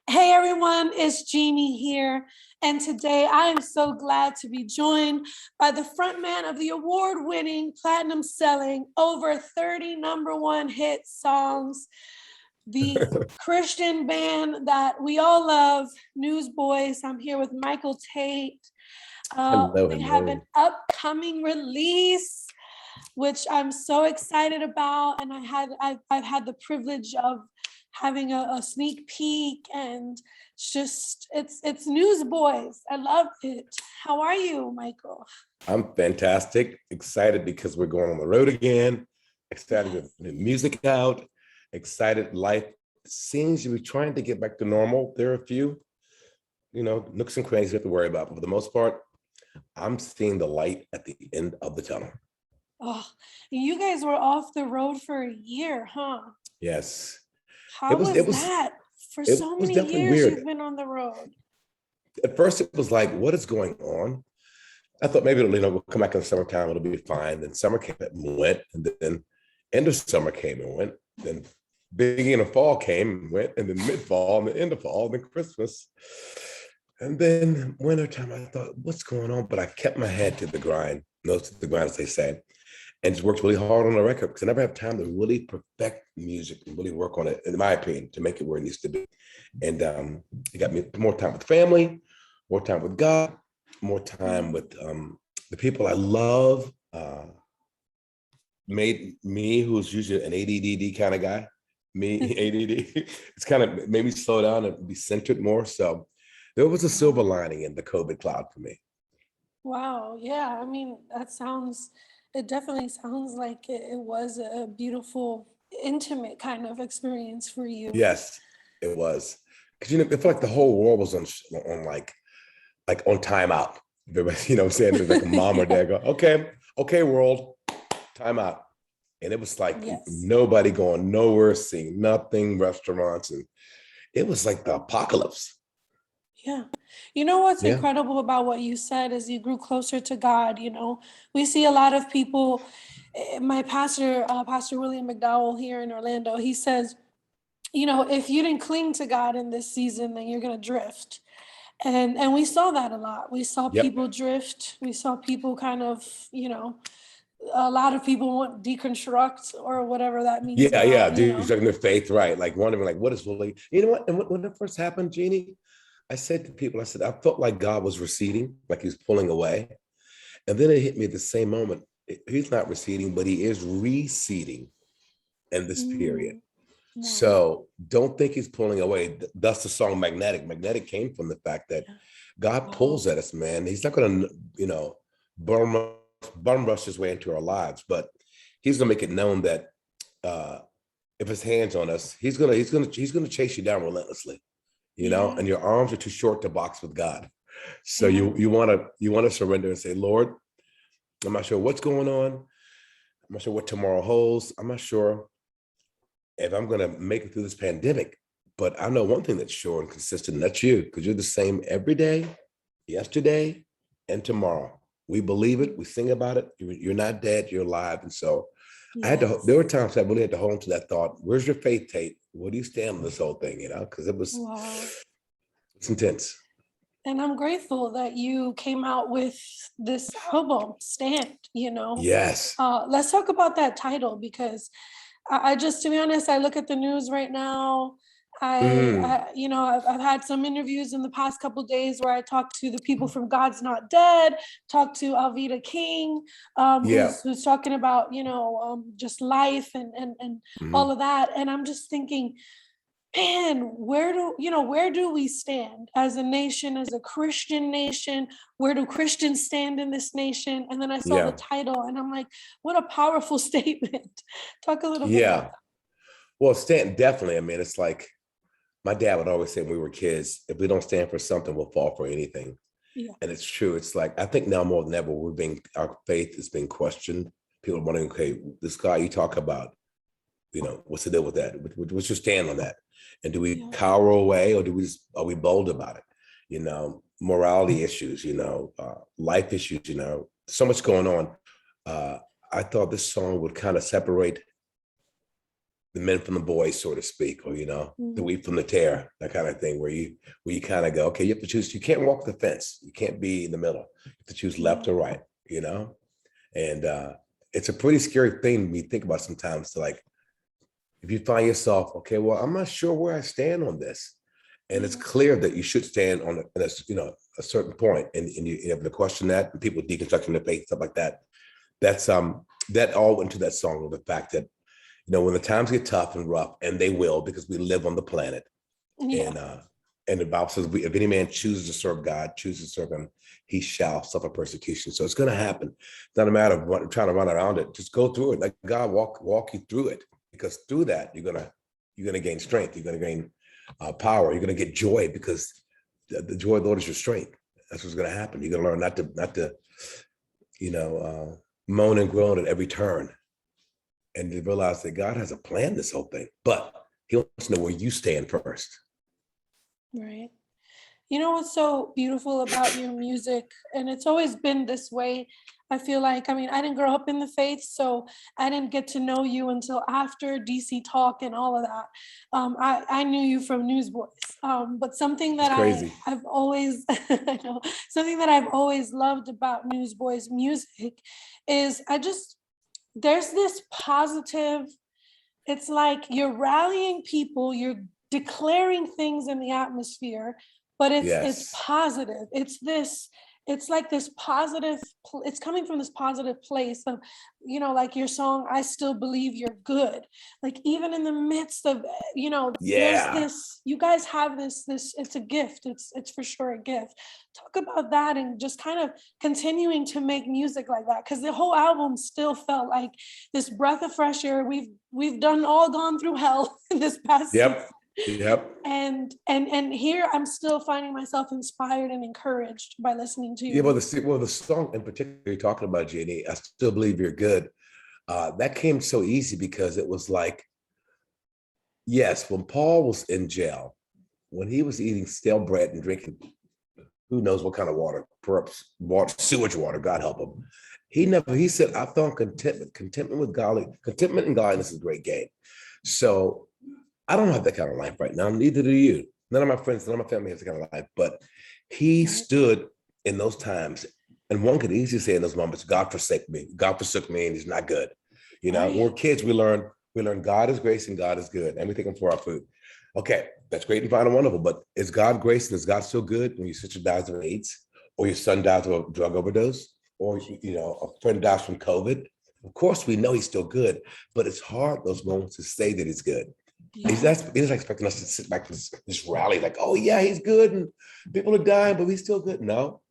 Hey everyone, it's Jeannie here, and today I am so glad to be joined by the frontman of the award-winning, platinum-selling, over 30 number one hit songs, the Christian band that we all love, Newsboys. I'm here with Michael Tait. Hello, They have an hello. upcoming release, which I'm so excited about, and I've had the privilege of having a sneak peek, and it's Newsboys. I love it. How are you, Michael? I'm fantastic. Excited because we're going on the road again. Excited Yes. with the music out. Excited life seems to be trying to get back to normal. There are a few, nooks and crannies you have to worry about. But for the most part, I'm seeing the light at the end of the tunnel. Oh, you guys were off the road for a year, huh? Yes. It How was it was was that? For it so was many definitely years weird. you've been on the road. At first it was like, what is going on? I thought maybe we'll come back in the summertime, it'll be fine. Then summer came and went, and then end of summer came and went. Then beginning of fall came and went, and then mid fall, and the end of fall, and then Christmas, and then wintertime. I thought, what's going on? But I kept my head to the grind, nose to the grind, as they say, and just worked really hard on the record because I never have time to really perfect music and really work on it, in my opinion, to make it where it needs to be. And it got me more time with family, more time with God, more time Mhm. with the people I love. Made me, who's usually an ADD kind of guy, me ADD, it's kind of made me slow down and be centered more. So there was a silver lining in the COVID cloud for me. Wow, yeah, I mean, it definitely sounds like it was a beautiful, intimate kind of experience for you. Yes, it was. Because it felt like the whole world was on like on timeout. Everybody, what I'm saying? It was like a mom or Yeah. dad go, okay, world, timeout. And it was like Yes. nobody going nowhere, seeing nothing, restaurants, and it was like the apocalypse. Yeah. You know what's Yeah. incredible about what you said is you grew closer to God, We see a lot of people, my pastor, Pastor William McDowell here in Orlando, he says, if you didn't cling to God in this season, then you're gonna drift. And we saw that a lot. We saw Yep. people drift. We saw people kind of, a lot of people want deconstruct or whatever that means Yeah, now, yeah. Dude, in their faith, right? Like wondering, like, what is really, what? And when it first happened, Jeannie, I said to people, I said, I felt like God was receding, like he was pulling away. And then it hit me at the same moment. He's not receding, but he is receding in this period. Mm, wow. So don't think he's pulling away. Thus the song Magnetic. Magnetic came from the fact that Yeah. God pulls Oh, at us, man. He's not going to, bum, bum rush his way into our lives, but he's going to make it known that uh, if his hands on us, he's gonna chase you down relentlessly, and your yes. arms are too short to box with God. So Yeah. you want to surrender and say, Lord, I'm not sure what's going on. I'm not sure what tomorrow holds. I'm not sure if I'm going to make it through this pandemic. But I know one thing that's sure and consistent, and that's you, because you're the same every day, yesterday, and tomorrow. We believe it. We sing about it. You're not dead. You're alive. And so there were Yes. times I really had to hold on to that thought. Where's your faith, Tate? What do you stand on this whole thing? Because Wow. it's intense. And I'm grateful that you came out with this album, Stand. Yes. Let's talk about that title because I just, to be honest, I look at the news right now. Mm, I've had some interviews in the past couple of days where I talked to the people from God's Not Dead, talked to Alveda King, yeah. who's talking about, just life and all Mhm. of that. And I'm just thinking, man, where do we stand as a nation, as a Christian nation? Where do Christians stand in this nation? And then I saw the Yeah. title and I'm like, what a powerful statement. Talk a little bit about Yeah. Well, stand definitely. I mean, it's like my dad would always say when we were kids, if we don't stand for something, we'll fall for anything. that. Yeah. And it's true. It's like I think now more than ever, our faith is being questioned. People are wondering, okay, this guy you talk about, what's the deal with that? What's your stand on that? And do we Yeah. cower away, or are we bold about it? Morality issues, life issues, so much going on. Uh, I thought this song would kind of separate the men from the boys, so to speak, or the wheat from the tare, that kind of thing, where you kind of go, okay, you have to choose. You can't walk the fence. You can't be in the middle. You have to choose left or right. And it's a pretty scary thing when you think about sometimes. To like, if you find yourself, okay, well, I'm not sure where I stand on this, and it's clear that you should stand on a certain point, and you have to question that, and people deconstructing the faith, stuff like that. That's that all went into that song, of the fact that when the times get tough and rough, and they will, because we live on the planet, and the Bible says, if any man chooses to serve God, chooses to serve him, he shall suffer persecution. So it's going to happen. It's not a matter of trying to run around it. Just go through it. Let God walk you through it, because through that you're gonna gain strength. You're gonna gain power. You're gonna get joy, because the joy of the Lord is your strength. That's what's going to happen. You're gonna learn not to moan and groan at every turn, and to realize that God has a plan this whole thing, but he wants to know where you stand first. Right. You know what's so beautiful about your music, and it's always been this way, I feel like, I mean, I didn't grow up in the faith, so I didn't get to know you until after DC Talk and all of that. I knew you from Newsboys, but something that It's crazy. I've always, I know, something that I've always loved about Newsboys music is there's this positive, it's like you're rallying people, you're declaring things in the atmosphere, but it's Yes. positive. It's like this positive, it's coming from this positive place of, like your song, I Still Believe You're Good. Like even in the midst of, there's Yeah. this, you guys have this, it's a gift. It's for sure a gift. Talk about that, and just kind of continuing to make music like that. Cause the whole album still felt like this breath of fresh air. We've gone through hell in this past season. Yep. Yep. And here I'm still finding myself inspired and encouraged by listening to Yeah. your music. Well, the song in particular you're talking about, Jeannie, I Still Believe You're Good. That came so easy, because it was like, yes, when Paul was in jail, when he was eating stale bread and drinking who knows what kind of water, perhaps sewage water, God help him. He said, I found contentment with godly, contentment and godliness is a great gain. So I don't have that kind of life right now. Neither do you. None of my friends, none of my family has that kind of life, but he stood in those times. And one could easily say in those moments, God forsook me. God forsook me, and he's not good. When we're kids, we learn God is grace and God is good, and we take him for our food. Okay, that's great and fine and wonderful, but is God grace and is God still good when your sister dies of AIDS, or your son dies of a drug overdose, or a friend dies from COVID? Of course, we know he's still good, but it's hard those moments to say that he's good. He's not expecting us to sit back and just rally like, oh yeah, he's good and people are dying, but he's still good. No,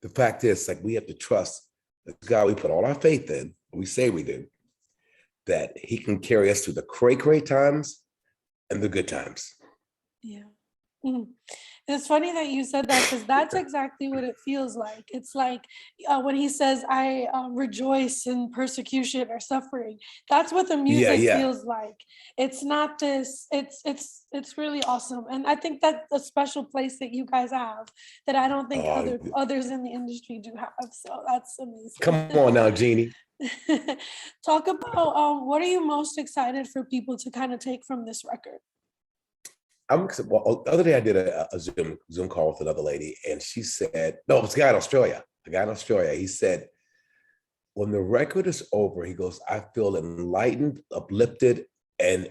the fact is, like, we have to trust that God we put all our faith in, we say we do, that he can carry us through the cray times and the good times. Yeah. Mhm. It's funny that you said that, because that's exactly what it feels like. It's like when he says, I rejoice in persecution or suffering. That's what the Yeah, music yeah. feels like. It's not this, it's really awesome. And I think that's a special place that you guys have that I don't think Uh, others in the industry do have. So that's amazing. Come on now, Jeannie. Talk about what are you most excited for people to kind of take from this record? Well, the other day I did a Zoom call with another lady, and she said, no, it was a guy in Australia. A guy in Australia. He said, when the record is over, he goes, I feel enlightened, uplifted, and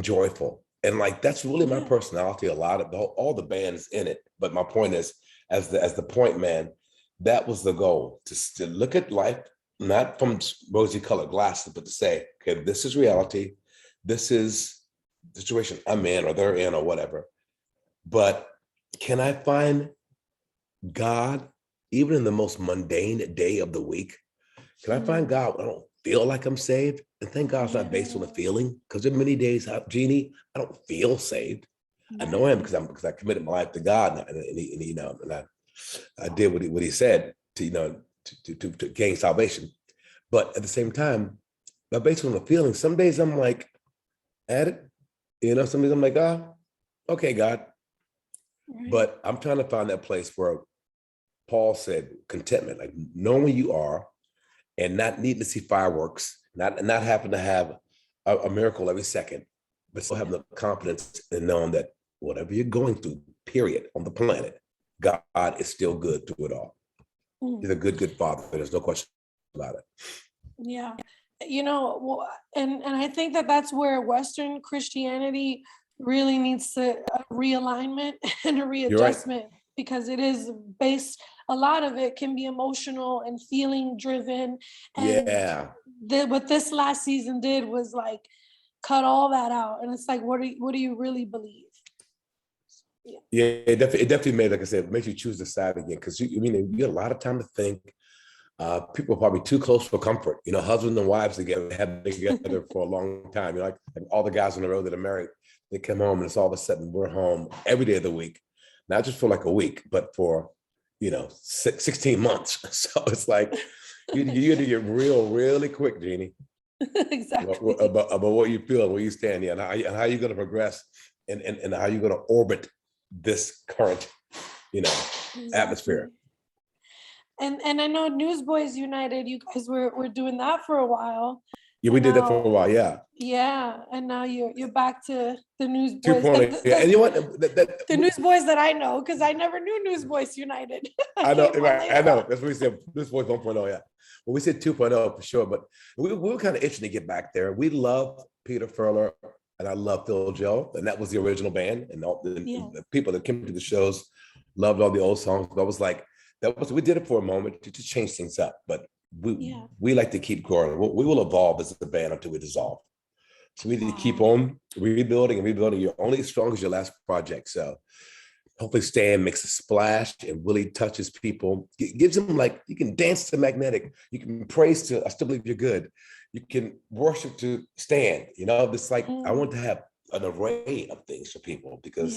joyful. And like that's really my personality. A lot of all the bands in it. But my point is, as the point man, that was the goal, to look at life not from rosy colored glasses, but to say, okay, this is reality. This is the situation I'm in, or they're in, or whatever. But can I find God even in the most mundane day of the week? Can I find God when I don't feel like I'm saved? And thank God it's not based on a feeling, because there are many days, Jeannie, I don't feel saved. I know I am, because I committed my life to God, and I did what he said to gain salvation. But at the same time, not based on a feeling. Some days I'm like at it, some days I'm like, okay, God. But I'm trying to find that place where Paul said contentment, like knowing you are, and not needing to see fireworks, not having to have a miracle every second, but still having the confidence in knowing that whatever you're going through, period, on the planet, God is still good through it all. Mm. He's a good, good father. There's no question about it. Yeah. And I think that that's where Western Christianity really needs a realignment and a You're right. readjustment, because it is based, a lot of it can be emotional and feeling driven. And Yeah. what this last season did was like cut all that out. And it's like, what do you really believe? Yeah, it definitely made, like I said, it makes you choose the side again. Because you get a lot of time to think. People are probably too close for comfort. Husbands and wives together have been together for a long time. Like all the guys on the road that are married, they come home and it's all of a sudden we're home every day of the week, not just for like a week, but for 16 months. So it's like you got to get real, really quick, Jeannie. Exactly. About what you feel and where you stand, yeah, and how you're going to progress, and how you're going to orbit this current, Exactly. atmosphere. And I know Newsboys United, you guys were doing that for a while. Yeah, we did that for a while. Yeah. Yeah, and now you're back to the Newsboys. 2.0. Yeah, and you know what? The Newsboys that I know, because I never knew Newsboys United. I know, came on right? later I know. on. That's what we said. This was 1.0. Yeah. Well, we said 2.0 for sure, but we were kind of itching to get back there. We love Peter Furler and I love Phil Joe, and that was the original band, and all the people that came to the shows loved all the old songs. But I was like, we did it for a moment to change things up, but we like to keep growing. We will evolve as a band until we dissolve. So we need to keep on rebuilding and rebuilding. You're only as strong as your last project. So hopefully Stan makes a splash and really touches people. It gives them, like, you can dance to Magnetic. You can praise to I Still Believe You're Good. You can worship to Stan. It's like I want to have an array of things for people, because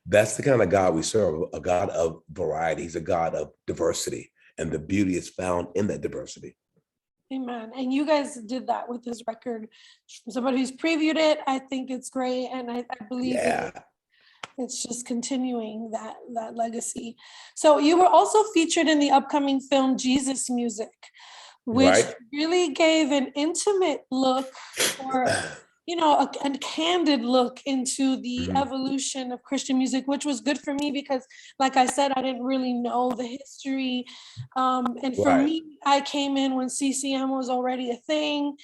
that's the kind of God we serve, a God of variety. He's a God of diversity, and the beauty is found in that diversity. Amen. And you guys did that with this record. Somebody who's previewed it, I think it's great, and I believe it's just continuing that legacy. So you were also featured in the upcoming film Jesus Music, which really gave an intimate look, or a candid look into the evolution of Christian music, which was good for me because, like I said, I didn't really know the history. And for me, I came in when CCM was already a thing,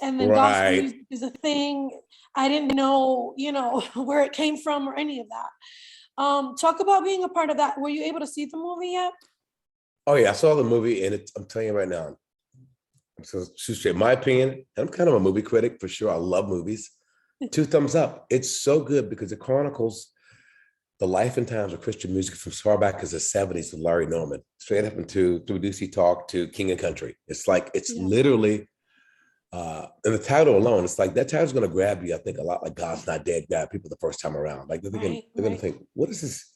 and then gospel music is a thing. I didn't know, where it came from or any of that. Talk about being a part of that. Were you able to see the movie yet? Oh yeah, I saw the movie, and I'm telling you right now, so in my opinion, I'm kind of a movie critic for sure. I love movies. 2 thumbs up. It's so good because it chronicles the life and times of Christian music from as far back as the 70s with Larry Norman, straight up through DC Talk to King and Country. It's like, it's literally, and the title alone, it's like that title's going to grab you. I think a lot like God's Not Dead grab people the first time around. Like they're going to think, what is this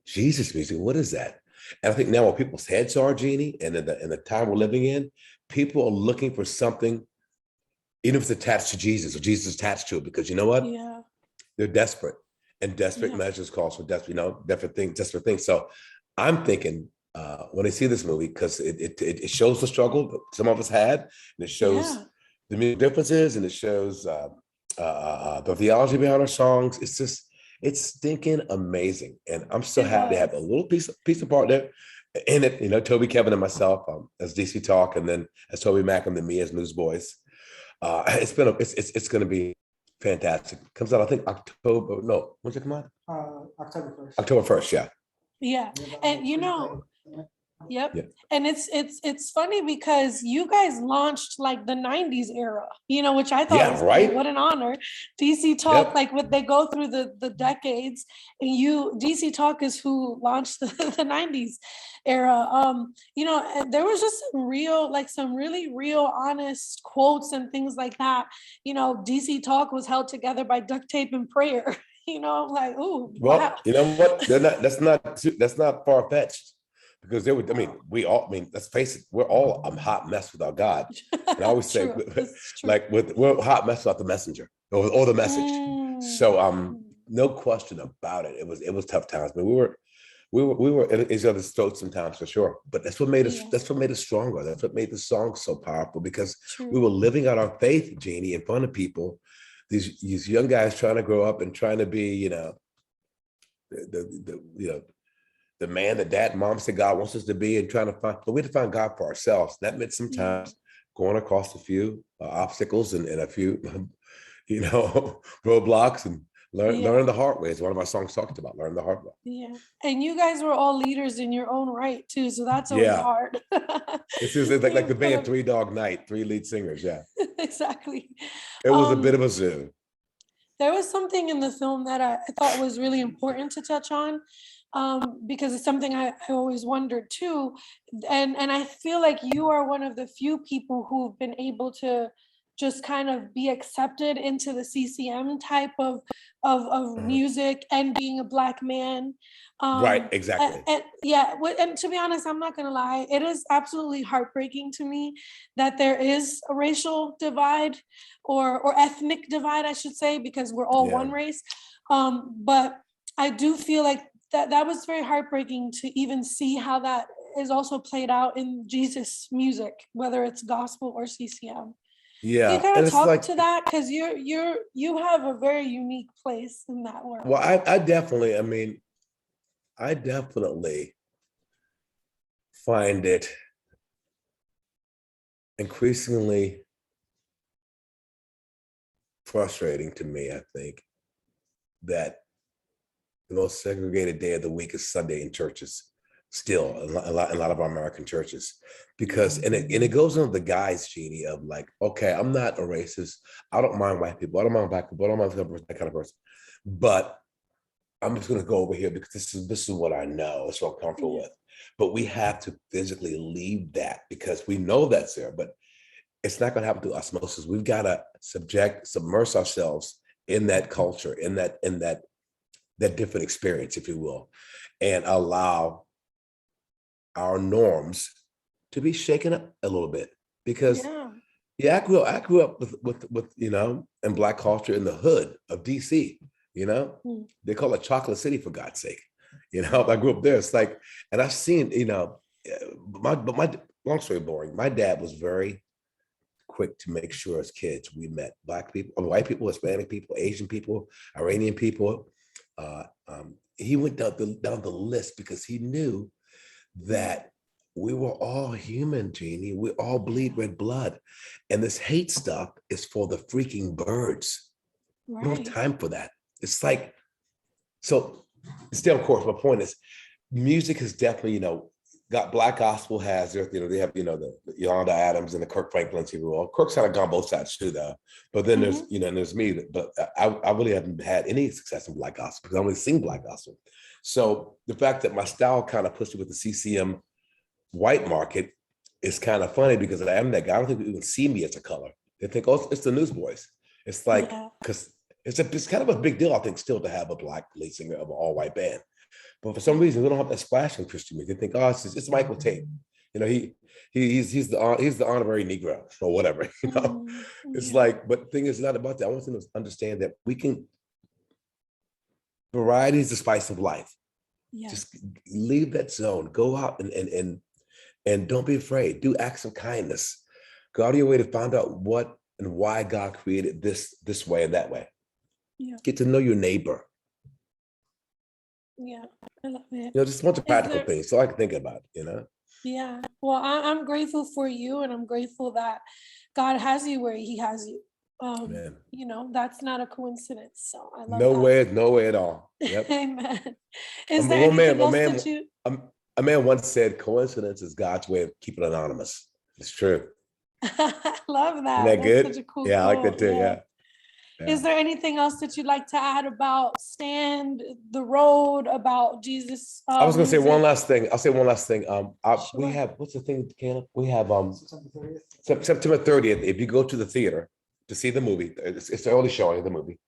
Jesus music? What is that? And I think now what people's heads are, Jeannie, and in the time we're living in, people are looking for something, even if it's attached to Jesus or Jesus attached to it, because you know what? They're desperate, and desperate measures calls for desperate things. So I'm thinking when I see this movie, because it shows the struggle that some of us had, and it shows the differences, and it shows the theology behind our songs. It's stinking amazing, and I'm so happy to have a little piece of part there in it. Toby, Kevin, and myself as DC Talk, and then as Toby Mack, and then me as Newsboys. It's going to be fantastic. Comes out, I think, October. No, when's it come out? October 1st. October 1st, yeah. Yeah, and and it's funny because you guys launched like the 90s era, which I thought was great. What an honor. DC Talk, like what they go through the decades, and DC Talk is who launched the 90s era. And there was just some really real honest quotes and things like that. DC Talk was held together by duct tape and prayer. I'm like, ooh, wow. You know what? That's not far-fetched, because let's face it, we're all a hot mess without God. And I always say, like, we're a hot mess without the messenger or the message. So no question about it. It was tough times, but we were in each other's throats sometimes, for sure. But that's what made us stronger. That's what made the song so powerful, because we were living out our faith, Jeannie, in front of people these young guys trying to grow up and trying to be, the man that dad and mom said God wants us to be, and trying to find, but we had to find God for ourselves. That meant sometimes going across a few obstacles and a few, roadblocks, and learn the hard way. As one of our songs talked about, learn the hard way. Yeah. And you guys were all leaders in your own right too. So that's always Yeah. hard. It's like the band Three Dog Night, 3 lead singers. Yeah. Exactly. It was a bit of a zoo. There was something in the film that I thought was really important to touch on, because it's something I always wondered too. And I feel like you are one of the few people who've been able to just kind of be accepted into the CCM type of Mhm. music, and being a Black man. Right, exactly. And to be honest, I'm not gonna lie, it is absolutely heartbreaking to me that there is a racial divide, or ethnic divide, I should say, because we're all Yeah. one race. But I do feel like that was very heartbreaking to even see how that is also played out in Jesus music, whether it's gospel or CCM. Can you Yeah. kind And of it's talk like, to that? Because you have a very unique place in that world. well, I definitely find it increasingly frustrating to me, I think, that the most segregated day of the week is Sunday in churches, still, a lot of our American churches. Because, and it goes on the guise, Jeannie, of like, okay, I'm not a racist. I don't mind white people. I don't mind Black people. I don't mind that kind of person. But I'm just going to go over here because this is what I know. It's what I'm comfortable with. But we have to physically leave that because we know that's there. But it's not going to happen through osmosis. We've got to submerge ourselves in that culture, in that different experience, if you will, and allow our norms to be shaken up a little bit. Because Yeah. I grew up with in Black culture in the hood of DC. They call it Chocolate City, for God's sake. I grew up there. It's like, and I've seen, my long story boring. My dad was very quick to make sure as kids we met Black people, white people, Hispanic people, Asian people, Iranian people. He went down the list because he knew that we were all human, Jeannie. We all bleed red blood. And this hate stuff is for the freaking birds. We don't have Right. time for that. It's like, so still, of course, my point is music has definitely, got Black gospel has their, they have, the Yolanda Adams and the Kirk Franklins of the world. Kirk's kind of gone both sides too, though. But then there's, and there's me, but I really haven't had any success in Black gospel because I only sing Black gospel. So the fact that my style kind of pushed it with the CCM white market is kind of funny because I am that guy. I don't think people even see me as a color. They think, oh, it's the Newsboys. It's like, because it's kind of a big deal, I think, still to have a Black lead singer of an all-white band. But for some reason, we don't have that splash in Christian music. They think, oh, it's Michael Tait. He's the honorary Negro or whatever. It's like, but the thing is not about that. I want them to understand that variety is the spice of life. Just leave that zone. Go out and don't be afraid. Do acts of kindness. Go out of your way to find out what and why God created this way and that way. Get to know your neighbor. Yeah, I love it. Just a bunch of practical things. So I can think about, Yeah. Well, I'm grateful for you, and I'm grateful that God has you where He has you. That's not a coincidence. So I love that. No way at all. Yep. Amen. Is there anything else that you? A man once said, "Coincidence is God's way of keeping anonymous." It's true. Love that. Isn't that That's good? such a cool Yeah, I like quote. that too. Yeah. Is there anything else that you'd like to add about Stand the Road, about Jesus? I was gonna say one Music? last thing. I'll say one last thing. We Sure. have, what's the thing, Caleb? We have September 30th. If you go to the theater to see the movie, it's the early showing of the movie.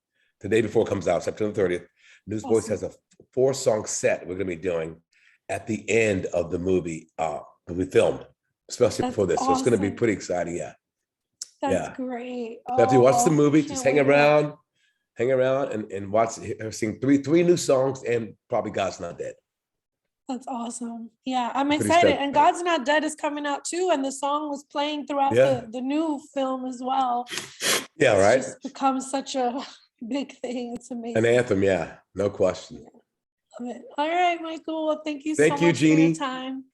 The day before it comes out, September 30th. Newsboys has a 4-song set we're gonna be doing at the end of the movie that we filmed, especially for this. So it's gonna be pretty exciting. Yeah. That's great. After you watch the movie, can't just wait. hang around and watch her sing three new songs and probably God's Not Dead. That's awesome. Yeah, I'm Pretty excited. stoked And about it. God's Not Dead is coming out too. And the song was playing throughout Yeah. the new film as well. Yeah, It's right. just become such a big thing. It's An amazing. anthem, yeah, no question. Love it. All right, Michael. Well, thank you so Thank you, much for your Jeannie. time.